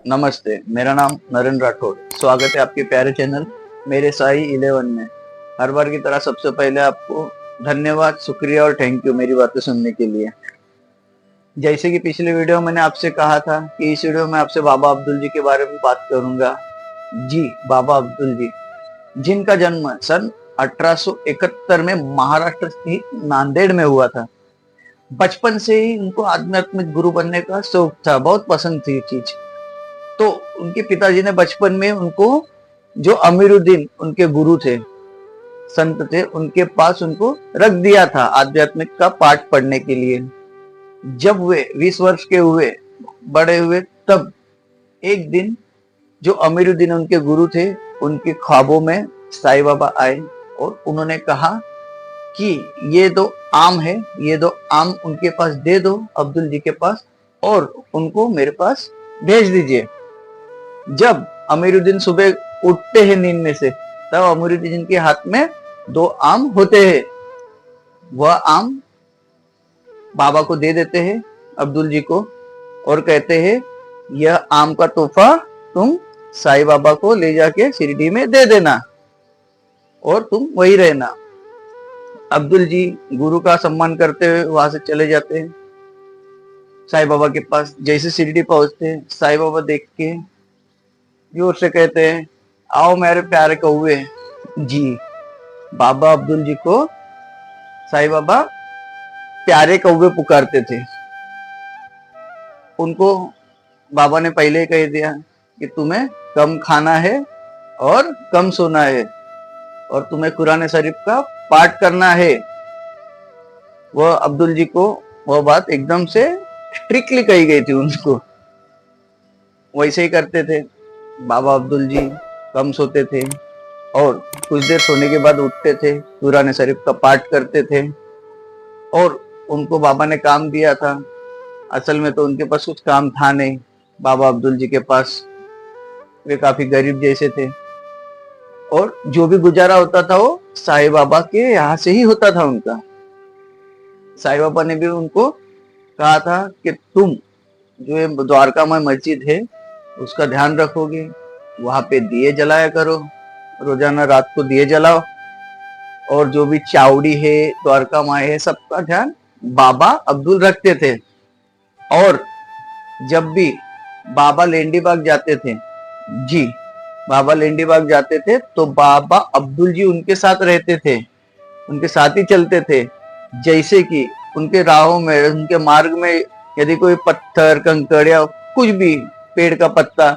नमस्ते, मेरा नाम नरेंद्र राठौड़। स्वागत है आपके प्यारे चैनल मेरे साई 11 में। हर बार की तरह सबसे पहले आपको धन्यवाद, शुक्रिया और थैंक यू मेरी बातें सुनने के लिए। जैसे कि पिछले वीडियो मैंने आपसे कहा था कि इस वीडियो में आपसे बाबा अब्दुल जी के बारे में बात करूंगा। जी, बाबा अब्दुल जी, जिनका जन्म सन 1871 में महाराष्ट्र की नांदेड़ में हुआ था। बचपन से ही उनको आध्यात्मिक गुरु बनने का शौक था, बहुत पसंद थी चीज। तो उनके पिताजी ने बचपन में उनको, जो अमीरुद्दीन उनके गुरु थे, संत थे, उनके पास उनको रख दिया था आध्यात्मिक का पाठ पढ़ने के लिए। जब वे 20 वर्ष के हुए, बड़े हुए, तब एक दिन जो अमीरुद्दीन उनके गुरु थे, उनके ख्वाबों में साईं बाबा आए और उन्होंने कहा कि ये दो आम है, ये दो आम उनके पास दे दो, अब्दुल जी के पास, और उनको मेरे पास भेज दीजिए। जब अमीरुद्दीन सुबह उठते हैं नींद में से, तब अमीरुद्दीन के हाथ में दो आम होते हैं। वह आम बाबा को दे देते हैं, अब्दुल जी को, और कहते हैं यह आम का तोहफा तुम साईं बाबा को ले जाके शिरडी में दे देना और तुम वही रहना। अब्दुल जी गुरु का सम्मान करते हुए वहां से चले जाते हैं साईं बाबा के पास। जैसे शिरडी पहुंचते हैं, साईं बाबा देख के जोर से कहते हैं, आओ मेरे प्यारे कौवे। जी, बाबा अब्दुल जी को साईं बाबा प्यारे कौवे पुकारते थे। उनको बाबा ने पहले ही कह दिया कि तुम्हें कम खाना है और कम सोना है और तुम्हें कुरान शरीफ का पाठ करना है। वह अब्दुल जी को वह बात एकदम से स्ट्रिक्टली कही गई थी उनको। वैसे ही करते थे। बाबा अब्दुल जी कम सोते थे और कुछ देर सोने के बाद उठते थे, कुरान शरीफ का पाठ करते थे। और उनको बाबा ने काम दिया था, असल में तो उनके पास कुछ काम था नहीं बाबा अब्दुल जी के पास। वे काफी गरीब जैसे थे और जो भी गुजारा होता था वो साईं बाबा के यहाँ से ही होता था उनका। साईं बाबा ने भी उनको कहा था कि तुम जो ये द्वारका में मस्जिद है उसका ध्यान रखोगे, वहां पे दिए जलाया करो, रोजाना रात को दिए जलाओ, और जो भी चावड़ी है, द्वारका माई है, सबका ध्यान बाबा अब्दुल रखते थे। और जब भी बाबा लेंडी बाग जाते थे, जी, बाबा लेंडी बाग जाते थे तो बाबा अब्दुल जी उनके साथ रहते थे, उनके साथ ही चलते थे। जैसे कि उनके राहों में, उनके मार्ग में यदि कोई पत्थर, कंकड़ या कुछ भी, पेड़ का पत्ता,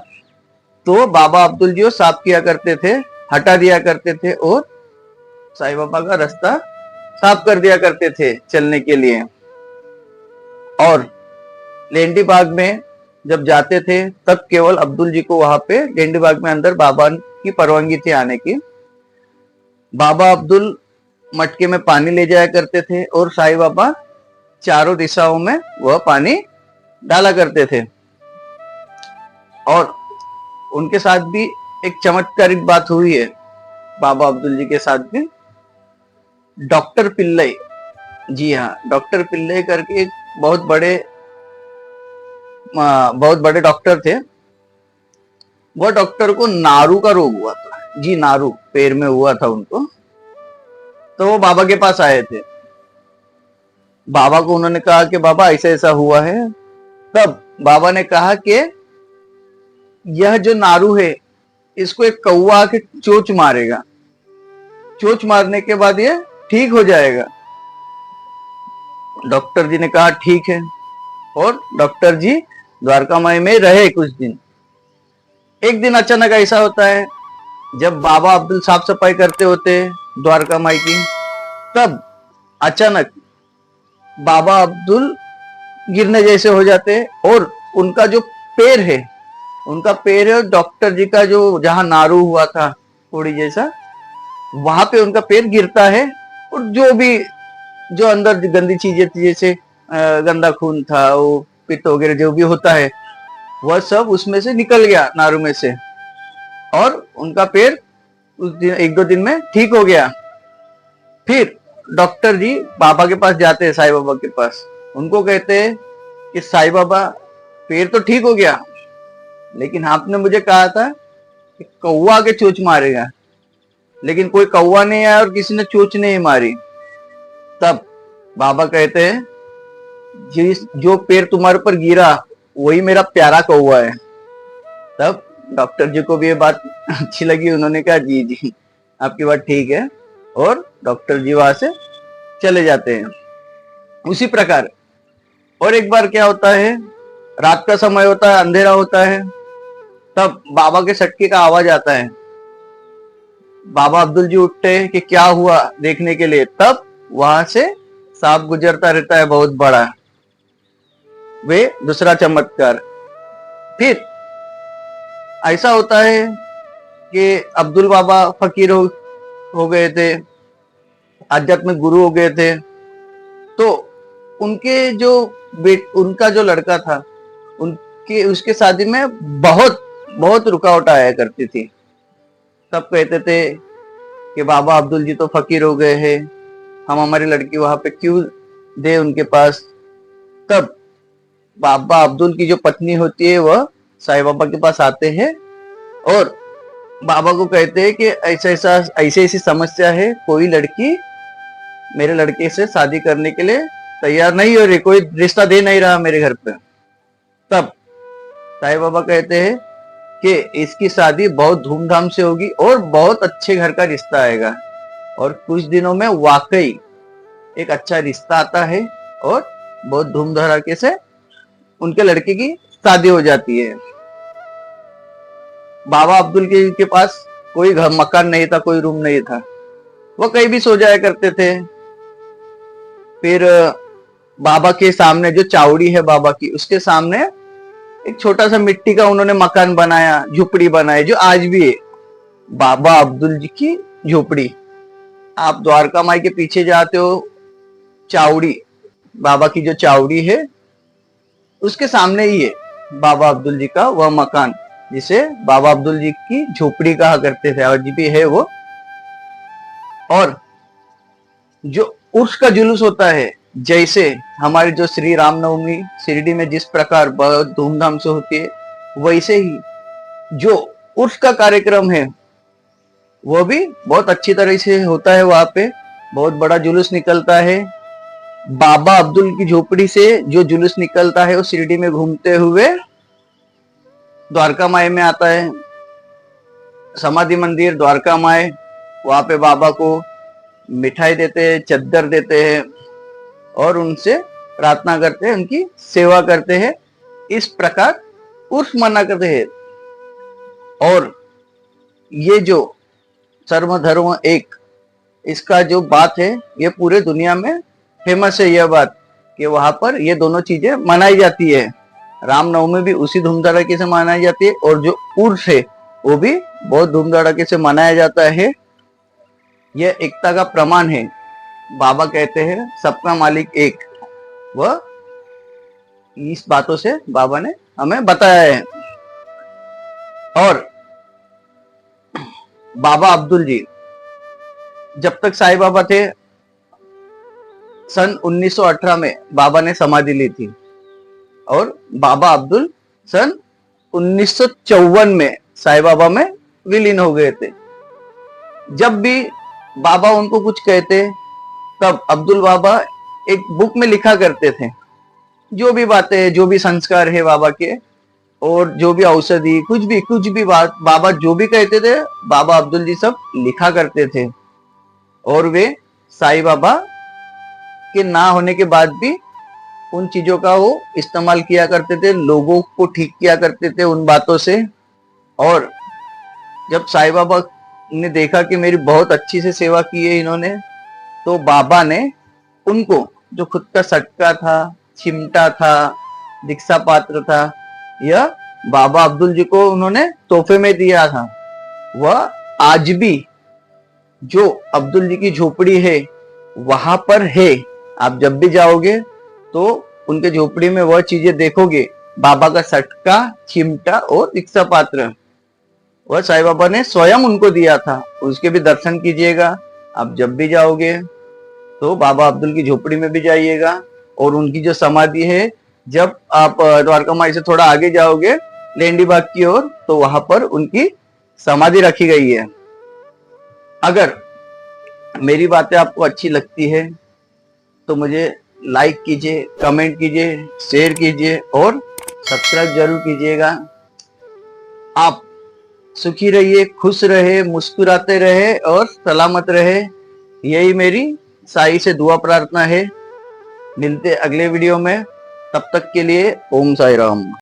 तो बाबा अब्दुल जी वो साफ किया करते थे, हटा दिया करते थे और साईं बाबा का रास्ता साफ कर दिया करते थे चलने के लिए। और लेंडी बाग में जब जाते थे तब केवल अब्दुल जी को वहां पे लेंडी बाग में अंदर बाबा की परवानगी थी आने की। बाबा अब्दुल मटके में पानी ले जाया करते थे और साईं बाबा चारों दिशाओं में वह पानी डाला करते थे। और उनके साथ भी एक चमत्कारिक बात हुई है बाबा अब्दुल जी के साथ भी। डॉक्टर पिल्लई, जी हाँ, डॉक्टर पिल्लई करके एक बहुत बड़े डॉक्टर थे। वह डॉक्टर को नारू का रोग हुआ था। जी, नारू पैर में हुआ था उनको। तो वो बाबा के पास आए थे। बाबा को उन्होंने कहा कि बाबा ऐसा ऐसा हुआ है। तब बाबा ने कहा कि यह जो नारू है इसको एक कौवा आके चोंच मारेगा, चोंच मारने के बाद ये ठीक हो जाएगा। डॉक्टर जी ने कहा ठीक है, और डॉक्टर जी द्वारका माई में रहे कुछ दिन। एक दिन अचानक ऐसा होता है, जब बाबा अब्दुल साफ सफाई करते होते द्वारका माई की, तब अचानक बाबा अब्दुल गिरने जैसे हो जाते और उनका जो पैर है, उनका पैर है, डॉक्टर जी का जो जहां नारू हुआ था थोड़ी जैसा, वहां पे उनका पैर गिरता है। और जो अंदर गंदी चीजें थी, जैसे गंदा खून था, वो पित्त वगैरह जो भी होता है, वह सब उसमें से निकल गया, नारू में से, और उनका पैर उस दिन, एक दो दिन में ठीक हो गया। फिर डॉक्टर जी बाबा के पास जाते हैं, साईं बाबा के पास। उनको कहते हैं कि साईं बाबा पैर तो ठीक हो गया, लेकिन आपने मुझे कहा था कि कौवा के चोंच मारेगा, लेकिन कोई कौवा नहीं आया और किसी ने चोंच नहीं मारी। तब बाबा कहते हैं जिस जो पेड़ तुम्हारे ऊपर गिरा वही मेरा प्यारा कौवा है। तब डॉक्टर जी को भी ये बात अच्छी लगी, उन्होंने कहा जी जी आपकी बात ठीक है, और डॉक्टर जी वहां से चले जाते हैं। उसी प्रकार और एक बार क्या होता है, रात का समय होता है, अंधेरा होता है, तब बाबा के सटके का आवाज आता है। बाबा अब्दुल जी उठते हैं कि क्या हुआ देखने के लिए। तब वहां से सांप गुजरता रहता है बहुत बड़ा। वे दूसरा चमत्कार। फिर ऐसा होता है कि अब्दुल बाबा फकीर हो गए थे, आध्यात्मिक गुरु हो गए थे। तो उनके जो उनका जो लड़का था, उनके उसके शादी में बहुत बहुत रुकावट आया करती थी। सब कहते थे कि बाबा अब्दुल जी तो फकीर हो गए हैं, हम हमारी लड़की वहां पे क्यों दे उनके पास। तब बाबा अब्दुल की जो पत्नी होती है वह साईं बाबा के पास आते हैं और बाबा को कहते हैं कि ऐसी ऐसी समस्या है, कोई लड़की मेरे लड़के से शादी करने के लिए तैयार नहीं हो रही, कोई रिश्ता दे नहीं रहा मेरे घर पे। तब साईं बाबा कहते हैं कि इसकी शादी बहुत धूमधाम से होगी और बहुत अच्छे घर का रिश्ता आएगा। और कुछ दिनों में वाकई एक अच्छा रिश्ता आता है और बहुत धूम धड़ाके से उनके लड़के की शादी हो जाती है। बाबा अब्दुल के पास कोई घर मकान नहीं था, कोई रूम नहीं था, वो कहीं भी सो जाया करते थे। फिर बाबा के सामने जो चावड़ी है बाबा की, उसके सामने एक छोटा सा मिट्टी का उन्होंने मकान बनाया, झोपड़ी बनाई, जो आज भी है बाबा अब्दुल जी की झोपड़ी। आप द्वारका माई के पीछे जाते हो, चावड़ी बाबा की जो चावड़ी है उसके सामने ही है बाबा अब्दुल जी का वह मकान, जिसे बाबा अब्दुल जी की झोपड़ी कहा करते थे, आज भी है वो। और जो उर्स का जुलूस होता है, जैसे हमारी जो श्री रामनवमी शिरडी में जिस प्रकार बहुत धूमधाम से होती है, वैसे ही जो उर्स का कार्यक्रम है वो भी बहुत अच्छी तरह से होता है। वहां पे बहुत बड़ा जुलूस निकलता है। बाबा अब्दुल की झोपड़ी से जो जुलूस निकलता है वो शिरडी में घूमते हुए द्वारका माई में आता है। समाधि मंदिर द्वारका माई, वहां पे बाबा को मिठाई देते हैं, चद्दर देते हैं और उनसे प्रार्थना करते हैं, उनकी सेवा करते हैं। इस प्रकार उर्स मना करते हैं। और ये जो सर्व धर्म एक, इसका जो बात है ये पूरे दुनिया में फेमस है, यह बात कि वहां पर ये दोनों चीजें मनाई जाती है। रामनवमी भी उसी धूम धड़ाके से मनाई जाती है और जो उर्स है वो भी बहुत धूम धड़ाके से मनाया जाता है। यह एकता का प्रमाण है। बाबा कहते हैं सबका मालिक एक, वह इस बातों से बाबा ने हमें बताया है। और बाबा अब्दुल जी जब तक साईं बाबा थे, सन 1918 में बाबा ने समाधि ली थी और बाबा अब्दुल सन 1954 में साईं बाबा में विलीन हो गए थे। जब भी बाबा उनको कुछ कहते तब अब्दुल बाबा एक बुक में लिखा करते थे, जो भी बातें, जो भी संस्कार है बाबा के, और जो भी औषधि, कुछ भी बात बाबा जो भी कहते थे, बाबा अब्दुल जी सब लिखा करते थे। और वे साईं बाबा के ना होने के बाद भी उन चीजों का वो इस्तेमाल किया करते थे, लोगों को ठीक किया करते थे उन बातों से। और जब साईं बाबा ने देखा कि मेरी बहुत अच्छी से सेवा की है इन्होंने, तो बाबा ने उनको जो खुद का सटका था, चिमटा था, दीक्षा पात्र था, यह बाबा अब्दुल जी को उन्होंने तोहफे में दिया था। वह आज भी जो अब्दुल जी की झोपड़ी है वहां पर है। आप जब भी जाओगे तो उनके झोपड़ी में वह चीजें देखोगे, बाबा का सटका, चिमटा और दीक्षा पात्र, वह साईं बाबा ने स्वयं उनको दिया था। उसके भी दर्शन कीजिएगा। आप जब भी जाओगे तो बाबा अब्दुल की झोपड़ी में भी जाइएगा। और उनकी जो समाधि है, जब आप द्वारका माई से थोड़ा आगे जाओगे लेंडी बाग की ओर, तो वहां पर उनकी समाधि रखी गई है। अगर मेरी बातें आपको अच्छी लगती है तो मुझे लाइक कीजिए, कमेंट कीजिए, शेयर कीजिए और सब्सक्राइब जरूर कीजिएगा। आप सुखी रहिए, खुश रहे, मुस्कुराते रहे और सलामत रहे, यही मेरी साईं से दुआ प्रार्थना है। मिलते अगले वीडियो में, तब तक के लिए ओम साई राम।